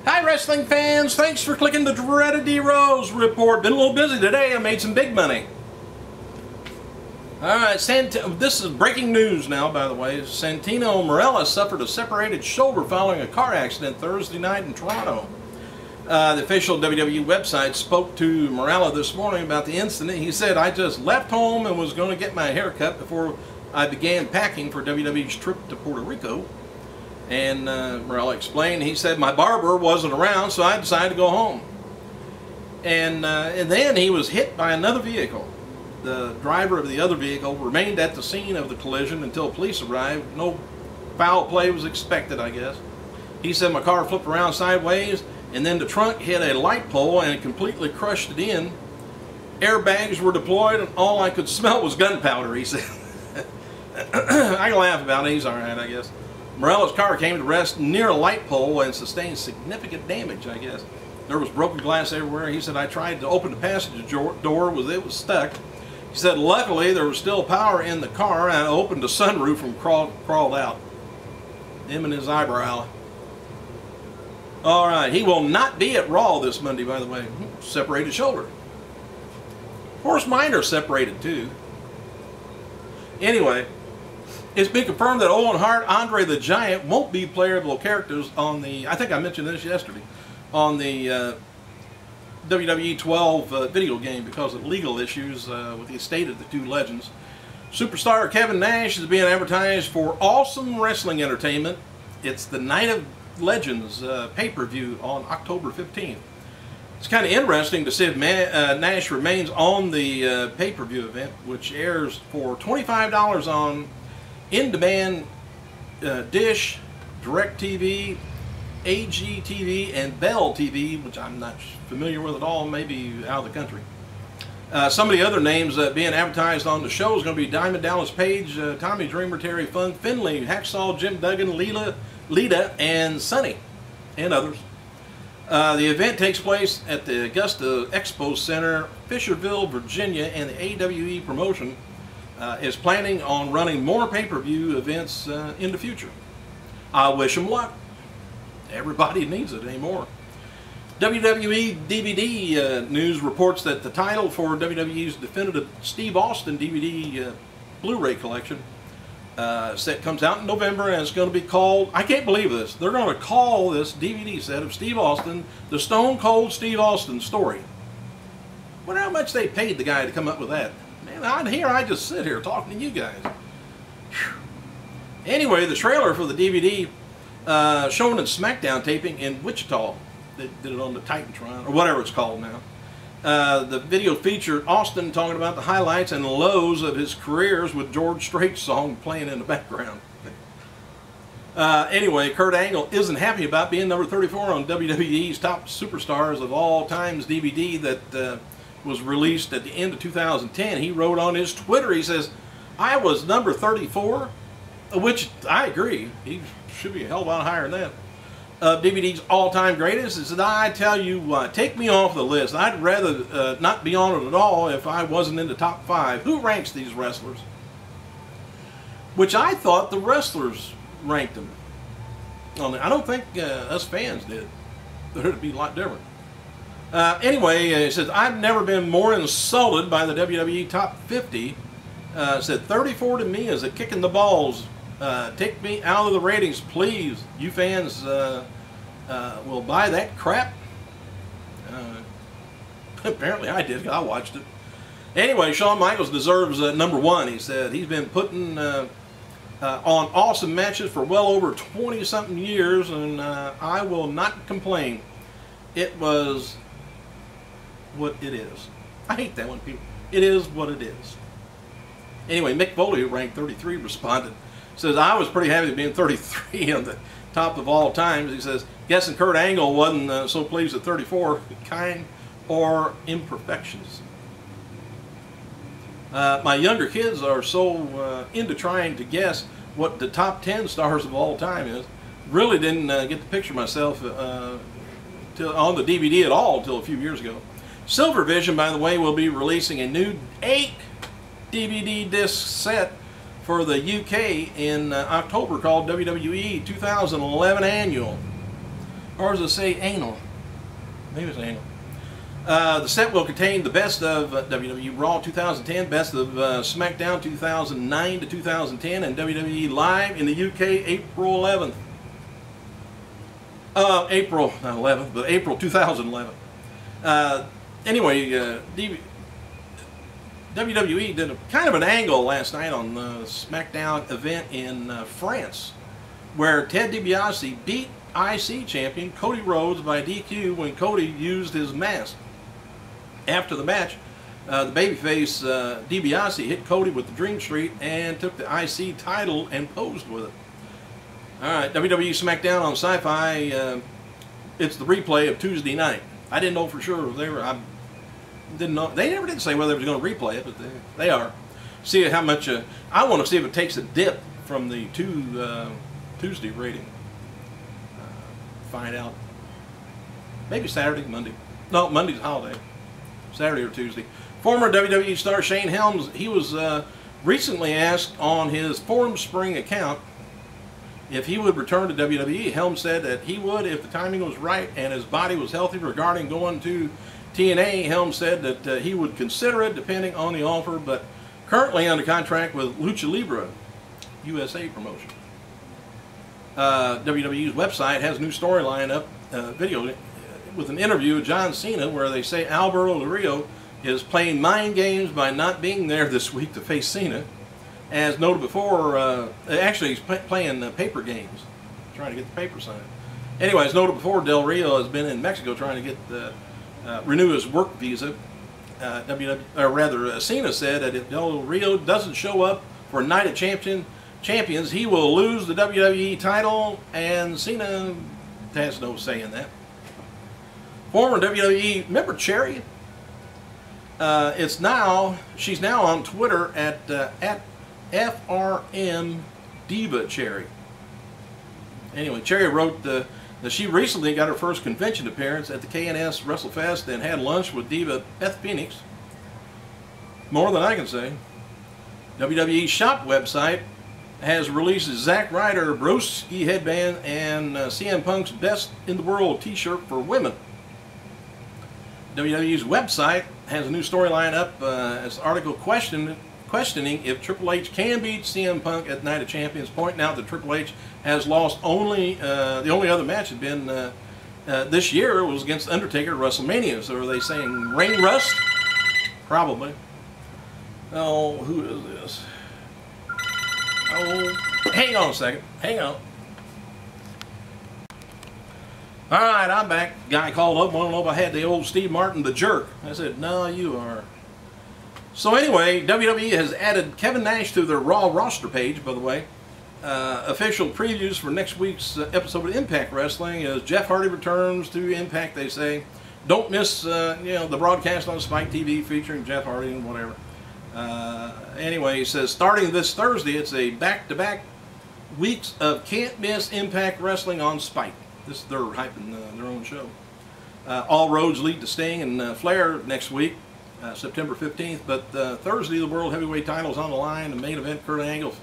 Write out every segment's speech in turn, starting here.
Hi wrestling fans, thanks for clicking the dreaded D-Rose report. Been a little busy today, I made some big money. Alright, this is breaking news now, by the way. Santino Marella suffered a separated shoulder following a car accident Thursday night in Toronto. The official WWE website spoke to Marella this morning about the incident. He said, "I just left home and was going to get my hair cut before I began packing for WWE's trip to Puerto Rico." And Marella explained, he said, "My barber wasn't around, so I decided to go home." And then he was hit by another vehicle. The driver of the other vehicle remained at the scene of the collision until police arrived. No foul play was expected, I guess. He said, "My car flipped around sideways, and then the trunk hit a light pole and it completely crushed it in. Airbags were deployed, and all I could smell was gunpowder," he said. I can laugh about it. He's all right, I guess. Morella's car came to rest near a light pole and sustained significant damage, I guess. There was broken glass everywhere. He said, "I tried to open the passenger door, it was stuck." He said, "Luckily there was still power in the car, and I opened the sunroof and crawled out." Him and his eyebrow. All right, he will not be at Raw this Monday, by the way. Separated shoulder. Of course, mine are separated too. Anyway, it's been confirmed that Owen Hart, Andre the Giant won't be playable characters on the, I think I mentioned this yesterday, on the WWE 12 video game because of legal issues with the estate of the two legends. Superstar Kevin Nash is being advertised for awesome wrestling entertainment. It's the Night of Legends pay-per-view on October 15th. It's kind of interesting to see if Nash remains on the pay-per-view event, which airs for $25 on in-demand Dish, DirecTV, AGTV, and Bell TV, which I'm not familiar with at all, maybe out of the country. Some of the other names being advertised on the show is going to be Diamond Dallas Page, Tommy Dreamer, Terry Funk, Finlay, Hacksaw, Jim Duggan, Lita, and Sonny, and others. The event takes place at the Augusta Expo Center, Fisherville, Virginia, and the AWE promotion is planning on running more pay-per-view events in the future. I wish them luck. Everybody needs it anymore. WWE DVD news reports that the title for WWE's definitive Steve Austin DVD Blu-ray collection set comes out in November, and it's going to be called, I can't believe this, they're going to call this DVD set of Steve Austin the Stone Cold Steve Austin Story. Wonder how much they paid the guy to come up with that. Man, I just sit here talking to you guys. Whew. Anyway, the trailer for the DVD shown in SmackDown taping in Wichita. They did it on the Titantron, or whatever it's called now. The video featured Austin talking about the highlights and lows of his careers with George Strait's song playing in the background. Anyway, Kurt Angle isn't happy about being number 34 on WWE's Top Superstars of All Times DVD that was released at the end of 2010. He wrote on his Twitter, he says, "I was number 34, which I agree. He should be a hell of a lot higher than that. DVD's all-time greatest." He said, "I tell you what, take me off the list. I'd rather not be on it at all if I wasn't in the top 5. Who ranks these wrestlers?" Which I thought the wrestlers ranked them. I don't think us fans did. It'd be a lot different. Anyway, he says, "I've never been more insulted by the WWE Top 50. Said 34 to me is a kick in the balls. Take me out of the ratings, please. You fans will buy that crap." Apparently I did. I watched it. Anyway, Shawn Michaels deserves number 1. He said he's been putting on awesome matches for well over 20-something years, and I will not complain. It was what it is. I hate that when people, it is what it is. Anyway, Mick Foley, who ranked 33, responded. Says, "I was pretty happy being 33 on the top of all times." He says, "Guessing Kurt Angle wasn't so pleased at 34. Kind or imperfections. My younger kids are so into trying to guess what the top 10 stars of all time is. Really didn't get to picture myself on the DVD at all until a few years ago." Silver Vision, by the way, will be releasing a new 8 DVD disc set for the UK in October called WWE 2011 Annual. Or does it say anal? Maybe it's anal. The set will contain the best of WWE Raw 2010, best of SmackDown 2009 to 2010, and WWE Live in the UK April 11th. April, not 11th, but April 2011. Anyway, WWE did a kind of an angle last night on the SmackDown event in France, where Ted DiBiase beat IC champion Cody Rhodes by DQ when Cody used his mask. After the match, the babyface DiBiase hit Cody with the Dream Street and took the IC title and posed with it. Alright, WWE SmackDown on Sci-Fi, it's the replay of Tuesday night. I didn't know for sure if they were, I didn't know, they never did say whether they were going to replay it, but they are. See how much, I want to see if it takes a dip from the Tuesday rating. Find out. Maybe Saturday, Monday. No, Monday's a holiday. Saturday or Tuesday. Former WWE star Shane Helms, he was recently asked on his Formspring account if he would return to WWE. Helms said that he would if the timing was right and his body was healthy. Regarding going to TNA, Helms said that he would consider it depending on the offer, but currently under contract with Lucha Libre USA promotion. WWE's website has a new storyline up, video with an interview with John Cena where they say Alberto Del Rio is playing mind games by not being there this week to face Cena. As noted before, actually he's playing paper games, trying to get the paper signed. Anyway, as noted before, Del Rio has been in Mexico trying to get renew his work visa. Cena said that if Del Rio doesn't show up for Night of Champions, he will lose the WWE title, and Cena has no say in that. Former WWE, remember Cherry? She's now on Twitter at FRM Diva Cherry. Anyway, Cherry wrote that she recently got her first convention appearance at the KNS WrestleFest and had lunch with Diva Beth Phoenix. More than I can say. WWE shop website has released a Zack Ryder Broski headband and CM Punk's Best in the World t-shirt for women. WWE's website has a new storyline up as an article questioning if Triple H can beat CM Punk at Night of Champions, pointing out that Triple H has lost only, the only other match had been this year was against Undertaker at WrestleMania. So are they saying ring rust? Probably. Oh, who is this? Oh, hang on a second. Hang on. Alright, I'm back. Guy called up, wanted to know if I had the old Steve Martin, the jerk. I said, no, you are. So anyway, WWE has added Kevin Nash to their Raw roster page, by the way. Official previews for next week's episode of Impact Wrestling as Jeff Hardy returns to Impact, they say. Don't miss the broadcast on Spike TV featuring Jeff Hardy and whatever. Anyway, he says, starting this Thursday, it's a back-to-back weeks of can't miss Impact Wrestling on Spike. They're hyping their own show. All roads lead to Sting and Flair next week, September 15th. But Thursday, the World Heavyweight title is on the line. The main event, Kurt Angle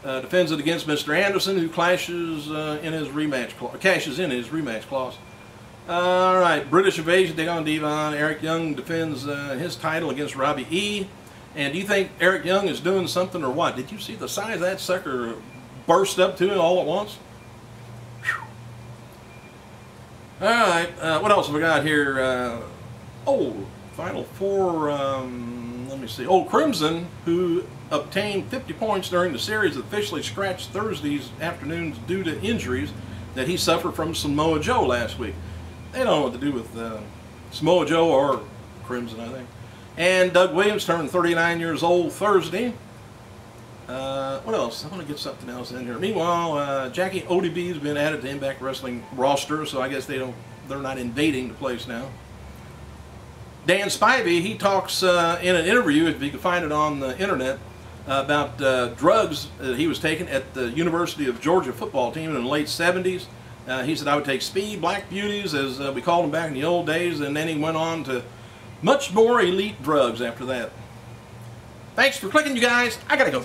defends it against Mr. Anderson, who cashes in his rematch clause. All right, British Invasion take on Devon. Eric Young defends his title against Robbie E. And do you think Eric Young is doing something or what? Did you see the size of that sucker burst up to it all at once? Alright, what else have we got here? Final four, let me see. Oh, Crimson, who obtained 50 points during the series, officially scratched Thursday's afternoons due to injuries that he suffered from Samoa Joe last week. They don't know what to do with Samoa Joe or Crimson, I think. And Doug Williams turned 39 years old Thursday. What else? I want to get something else in here. Meanwhile, Jackie ODB has been added to Impact Wrestling roster, so I guess they're not invading the place now. Dan Spivey, he talks in an interview, if you can find it on the internet, about drugs that he was taking at the University of Georgia football team in the late 70s. He said, I would take speed, black beauties, as we called them back in the old days, and then he went on to much more elite drugs after that. Thanks for clicking, you guys. I gotta go.